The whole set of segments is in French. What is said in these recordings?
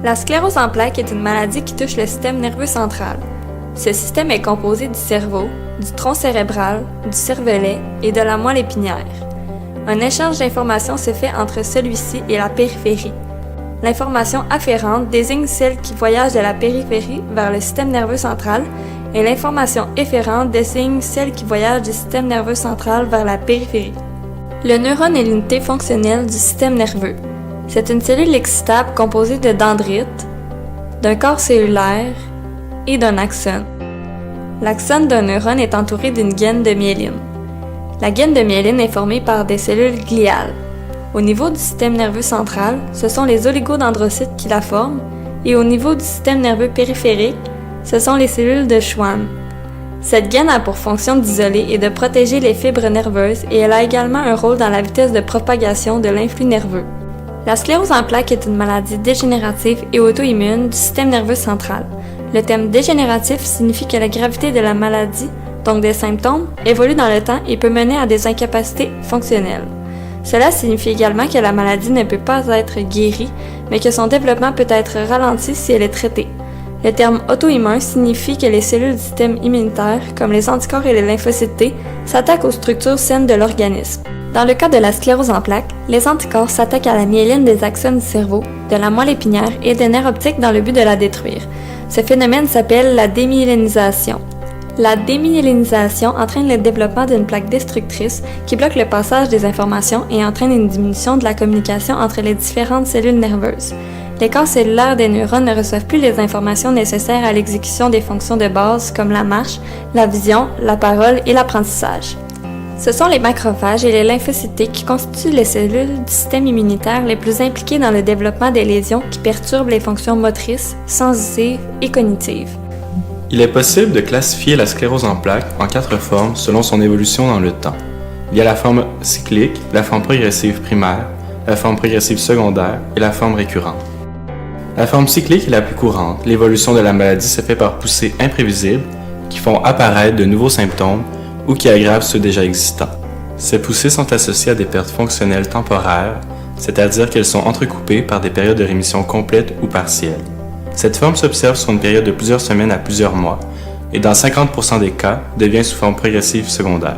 La sclérose en plaques est une maladie qui touche le système nerveux central. Ce système est composé du cerveau, du tronc cérébral, du cervelet et de la moelle épinière. Un échange d'informations se fait entre celui-ci et la périphérie. L'information afférente désigne celle qui voyage de la périphérie vers le système nerveux central et l'information efférente désigne celle qui voyage du système nerveux central vers la périphérie. Le neurone est l'unité fonctionnelle du système nerveux. C'est une cellule excitable composée de dendrites, d'un corps cellulaire et d'un axone. L'axone d'un neurone est entouré d'une gaine de myéline. La gaine de myéline est formée par des cellules gliales. Au niveau du système nerveux central, ce sont les oligodendrocytes qui la forment, et au niveau du système nerveux périphérique, ce sont les cellules de Schwann. Cette gaine a pour fonction d'isoler et de protéger les fibres nerveuses et elle a également un rôle dans la vitesse de propagation de l'influx nerveux. La sclérose en plaques est une maladie dégénérative et auto-immune du système nerveux central. Le terme dégénératif signifie que la gravité de la maladie, donc des symptômes, évolue dans le temps et peut mener à des incapacités fonctionnelles. Cela signifie également que la maladie ne peut pas être guérie, mais que son développement peut être ralenti si elle est traitée. Le terme auto-immun signifie que les cellules du système immunitaire, comme les anticorps et les lymphocytes T, s'attaquent aux structures saines de l'organisme. Dans le cas de la sclérose en plaques, les anticorps s'attaquent à la myéline des axones du cerveau, de la moelle épinière et des nerfs optiques dans le but de la détruire. Ce phénomène s'appelle la démyélinisation. La démyélinisation entraîne le développement d'une plaque destructrice qui bloque le passage des informations et entraîne une diminution de la communication entre les différentes cellules nerveuses. Les corps cellulaires des neurones ne reçoivent plus les informations nécessaires à l'exécution des fonctions de base comme la marche, la vision, la parole et l'apprentissage. Ce sont les macrophages et les lymphocytes T qui constituent les cellules du système immunitaire les plus impliquées dans le développement des lésions qui perturbent les fonctions motrices, sensitives et cognitives. Il est possible de classifier la sclérose en plaques en 4 formes selon son évolution dans le temps. Il y a la forme cyclique, la forme progressive primaire, la forme progressive secondaire et la forme récurrente. La forme cyclique est la plus courante. L'évolution de la maladie se fait par poussées imprévisibles qui font apparaître de nouveaux symptômes ou qui aggravent ceux déjà existants. Ces poussées sont associées à des pertes fonctionnelles temporaires, c'est-à-dire qu'elles sont entrecoupées par des périodes de rémission complètes ou partielles. Cette forme s'observe sur une période de plusieurs semaines à plusieurs mois et dans 50% des cas devient sous forme progressive secondaire.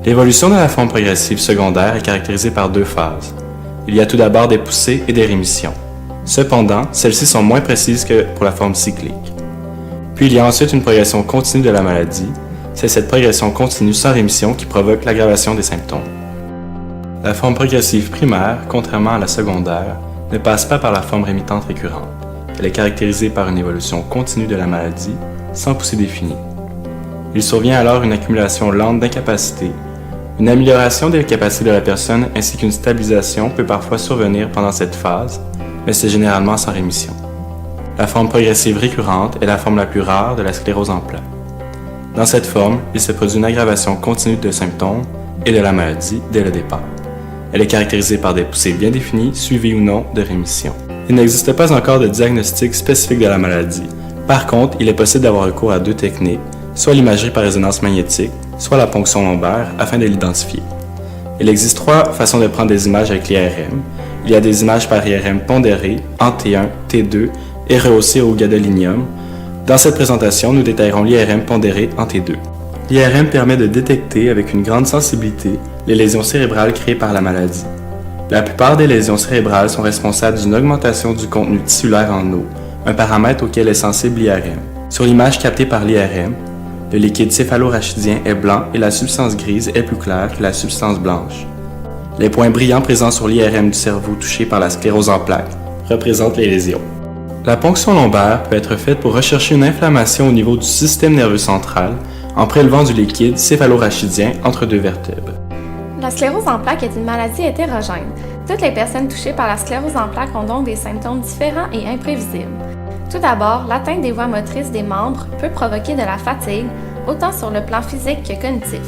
L'évolution de la forme progressive secondaire est caractérisée par 2 phases. Il y a tout d'abord des poussées et des rémissions. Cependant, celles-ci sont moins précises que pour la forme cyclique. Puis il y a ensuite une progression continue de la maladie. C'est cette progression continue sans rémission qui provoque l'aggravation des symptômes. La forme progressive primaire, contrairement à la secondaire, ne passe pas par la forme rémitante récurrente. Elle est caractérisée par une évolution continue de la maladie, sans poussée définie. Il survient alors une accumulation lente d'incapacités. Une amélioration des capacités de la personne ainsi qu'une stabilisation peut parfois survenir pendant cette phase, mais c'est généralement sans rémission. La forme progressive récurrente est la forme la plus rare de la sclérose en plaques. Dans cette forme, il se produit une aggravation continue de symptômes et de la maladie dès le départ. Elle est caractérisée par des poussées bien définies, suivies ou non de rémission. Il n'existe pas encore de diagnostic spécifique de la maladie. Par contre, il est possible d'avoir recours à 2 techniques, soit l'imagerie par résonance magnétique, soit la ponction lombaire, afin de l'identifier. Il existe 3 façons de prendre des images avec l'IRM. Il y a des images par IRM pondérées, en T1, T2 et rehaussées au gadolinium. Dans cette présentation, nous détaillerons l'IRM pondéré en T2. L'IRM permet de détecter avec une grande sensibilité les lésions cérébrales créées par la maladie. La plupart des lésions cérébrales sont responsables d'une augmentation du contenu tissulaire en eau, un paramètre auquel est sensible l'IRM. Sur l'image captée par l'IRM, le liquide céphalorachidien est blanc et la substance grise est plus claire que la substance blanche. Les points brillants présents sur l'IRM du cerveau touché par la sclérose en plaques représentent les lésions. La ponction lombaire peut être faite pour rechercher une inflammation au niveau du système nerveux central en prélevant du liquide céphalorachidien entre 2 vertèbres. La sclérose en plaques est une maladie hétérogène. Toutes les personnes touchées par la sclérose en plaques ont donc des symptômes différents et imprévisibles. Tout d'abord, l'atteinte des voies motrices des membres peut provoquer de la fatigue, autant sur le plan physique que cognitif.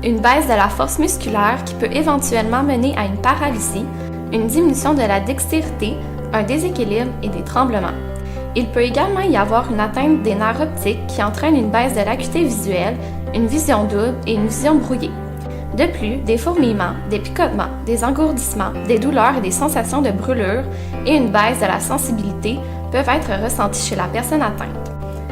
Une baisse de la force musculaire qui peut éventuellement mener à une paralysie, une diminution de la dextérité, un déséquilibre et des tremblements. Il peut également y avoir une atteinte des nerfs optiques qui entraîne une baisse de l'acuité visuelle, une vision double et une vision brouillée. De plus, des fourmillements, des picotements, des engourdissements, des douleurs et des sensations de brûlure et une baisse de la sensibilité peuvent être ressentis chez la personne atteinte.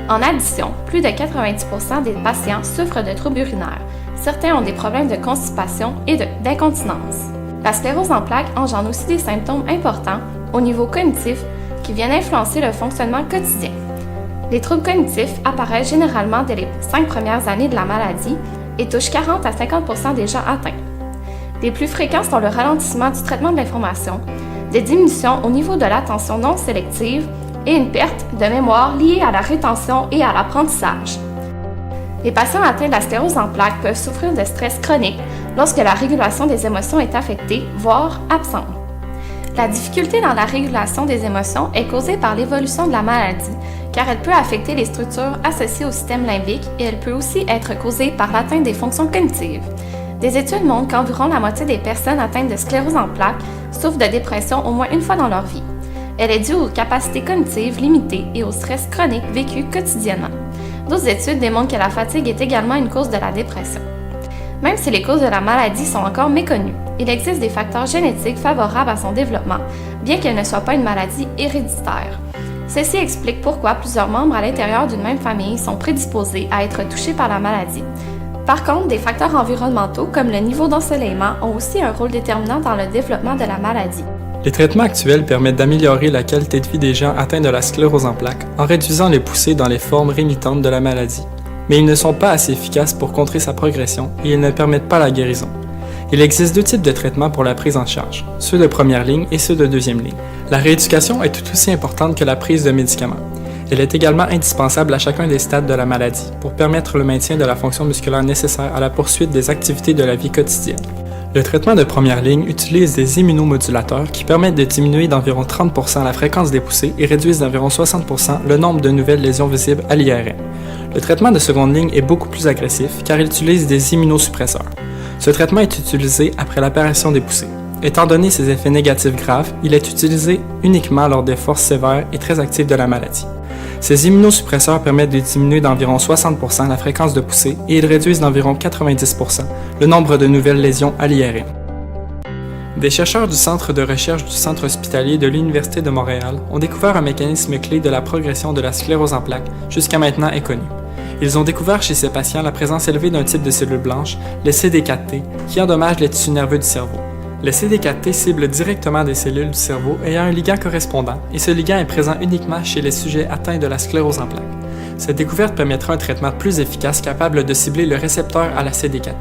En addition, plus de 90% des patients souffrent de troubles urinaires. Certains ont des problèmes de constipation et d'incontinence. La sclérose en plaques engendre aussi des symptômes importants au niveau cognitif qui viennent influencer le fonctionnement quotidien. Les troubles cognitifs apparaissent généralement dès les 5 premières années de la maladie et touchent 40 à 50% des gens atteints. Les plus fréquents sont le ralentissement du traitement de l'information, des diminutions au niveau de l'attention non sélective et une perte de mémoire liée à la rétention et à l'apprentissage. Les patients atteints de la sclérose en plaques peuvent souffrir de stress chronique lorsque la régulation des émotions est affectée, voire absente. La difficulté dans la régulation des émotions est causée par l'évolution de la maladie, car elle peut affecter les structures associées au système limbique et elle peut aussi être causée par l'atteinte des fonctions cognitives. Des études montrent qu'environ la moitié des personnes atteintes de sclérose en plaques souffrent de dépression au moins une fois dans leur vie. Elle est due aux capacités cognitives limitées et au stress chronique vécu quotidiennement. D'autres études démontrent que la fatigue est également une cause de la dépression. Même si les causes de la maladie sont encore méconnues, il existe des facteurs génétiques favorables à son développement, bien qu'elle ne soit pas une maladie héréditaire. Ceci explique pourquoi plusieurs membres à l'intérieur d'une même famille sont prédisposés à être touchés par la maladie. Par contre, des facteurs environnementaux comme le niveau d'ensoleillement ont aussi un rôle déterminant dans le développement de la maladie. Les traitements actuels permettent d'améliorer la qualité de vie des gens atteints de la sclérose en plaques en réduisant les poussées dans les formes rémitantes de la maladie. Mais ils ne sont pas assez efficaces pour contrer sa progression et ils ne permettent pas la guérison. Il existe 2 types de traitements pour la prise en charge, ceux de première ligne et ceux de deuxième ligne. La rééducation est tout aussi importante que la prise de médicaments. Elle est également indispensable à chacun des stades de la maladie pour permettre le maintien de la fonction musculaire nécessaire à la poursuite des activités de la vie quotidienne. Le traitement de première ligne utilise des immunomodulateurs qui permettent de diminuer d'environ 30% la fréquence des poussées et réduisent d'environ 60% le nombre de nouvelles lésions visibles à l'IRM. Le traitement de seconde ligne est beaucoup plus agressif car il utilise des immunosuppresseurs. Ce traitement est utilisé après l'apparition des poussées. Étant donné ses effets négatifs graves, il est utilisé uniquement lors des forces sévères et très actives de la maladie. Ces immunosuppresseurs permettent de diminuer d'environ 60% la fréquence de poussée et ils réduisent d'environ 90% le nombre de nouvelles lésions à l'IRM. Des chercheurs du Centre de recherche du Centre hospitalier de l'Université de Montréal ont découvert un mécanisme clé de la progression de la sclérose en plaques jusqu'à maintenant inconnu. Ils ont découvert chez ces patients la présence élevée d'un type de cellules blanches, les CD4T, qui endommagent les tissus nerveux du cerveau. Les CD4T ciblent directement des cellules du cerveau ayant un ligand correspondant, et ce ligand est présent uniquement chez les sujets atteints de la sclérose en plaques. Cette découverte permettra un traitement plus efficace capable de cibler le récepteur à la CD4T.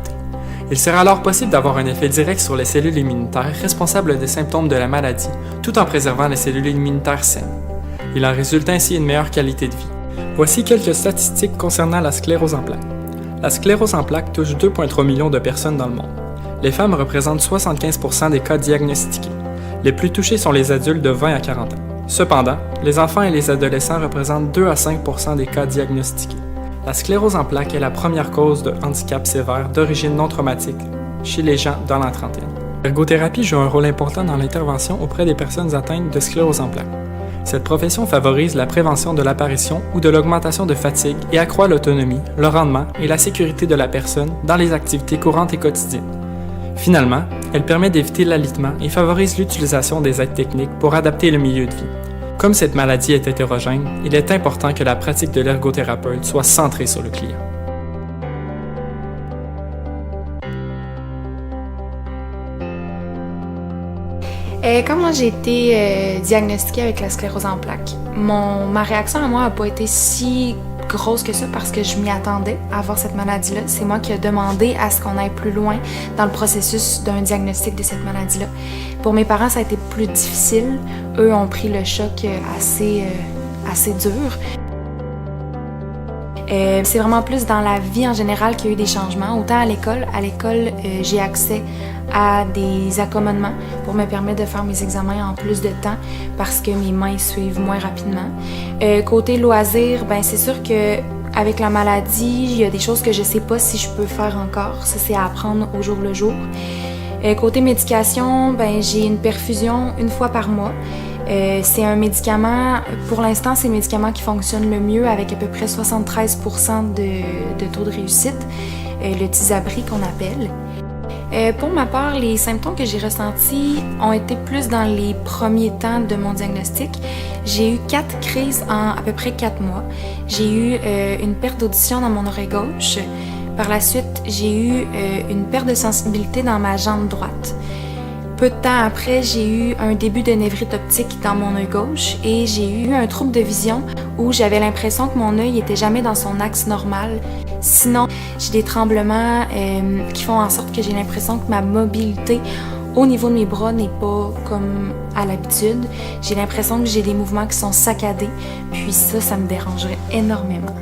Il sera alors possible d'avoir un effet direct sur les cellules immunitaires responsables des symptômes de la maladie, tout en préservant les cellules immunitaires saines. Il en résulte ainsi une meilleure qualité de vie. Voici quelques statistiques concernant la sclérose en plaques. La sclérose en plaques touche 2,3 millions de personnes dans le monde. Les femmes représentent 75% des cas diagnostiqués. Les plus touchés sont les adultes de 20 à 40 ans. Cependant, les enfants et les adolescents représentent 2 à 5% des cas diagnostiqués. La sclérose en plaques est la première cause de handicap sévère d'origine non traumatique chez les gens dans la trentaine. L'ergothérapie joue un rôle important dans l'intervention auprès des personnes atteintes de sclérose en plaques. Cette profession favorise la prévention de l'apparition ou de l'augmentation de fatigue et accroît l'autonomie, le rendement et la sécurité de la personne dans les activités courantes et quotidiennes. Finalement, elle permet d'éviter l'alitement et favorise l'utilisation des aides techniques pour adapter le milieu de vie. Comme cette maladie est hétérogène, il est important que la pratique de l'ergothérapeute soit centrée sur le client. Quand moi j'ai été diagnostiquée avec la sclérose en plaques, ma réaction à moi n'a pas été si grosse que ça parce que je m'y attendais à avoir cette maladie-là. C'est moi qui ai demandé à ce qu'on aille plus loin dans le processus d'un diagnostic de cette maladie-là. Pour mes parents, ça a été plus difficile. Eux ont pris le choc assez dur. C'est vraiment plus dans la vie en général qu'il y a eu des changements. Autant à l'école, j'ai accès à des accommodements pour me permettre de faire mes examens en plus de temps parce que mes mains suivent moins rapidement. Côté loisirs, c'est sûr que avec la maladie, il y a des choses que je sais pas si je peux faire encore. Ça, c'est à apprendre au jour le jour. Côté médication, j'ai une perfusion une fois par mois. C'est un médicament, pour l'instant, c'est le médicament qui fonctionne le mieux avec à peu près 73% de taux de réussite, le Tysabri qu'on appelle. Pour ma part, les symptômes que j'ai ressentis ont été plus dans les premiers temps de mon diagnostic. J'ai eu 4 crises en à peu près 4 mois. J'ai eu une perte d'audition dans mon oreille gauche. Par la suite, j'ai eu une perte de sensibilité dans ma jambe droite. Peu de temps après, j'ai eu un début de névrite optique dans mon œil gauche et j'ai eu un trouble de vision où j'avais l'impression que mon œil était jamais dans son axe normal. Sinon, j'ai des tremblements qui font en sorte que j'ai l'impression que ma mobilité au niveau de mes bras n'est pas comme à l'habitude. J'ai l'impression que j'ai des mouvements qui sont saccadés, puis ça me dérangerait énormément.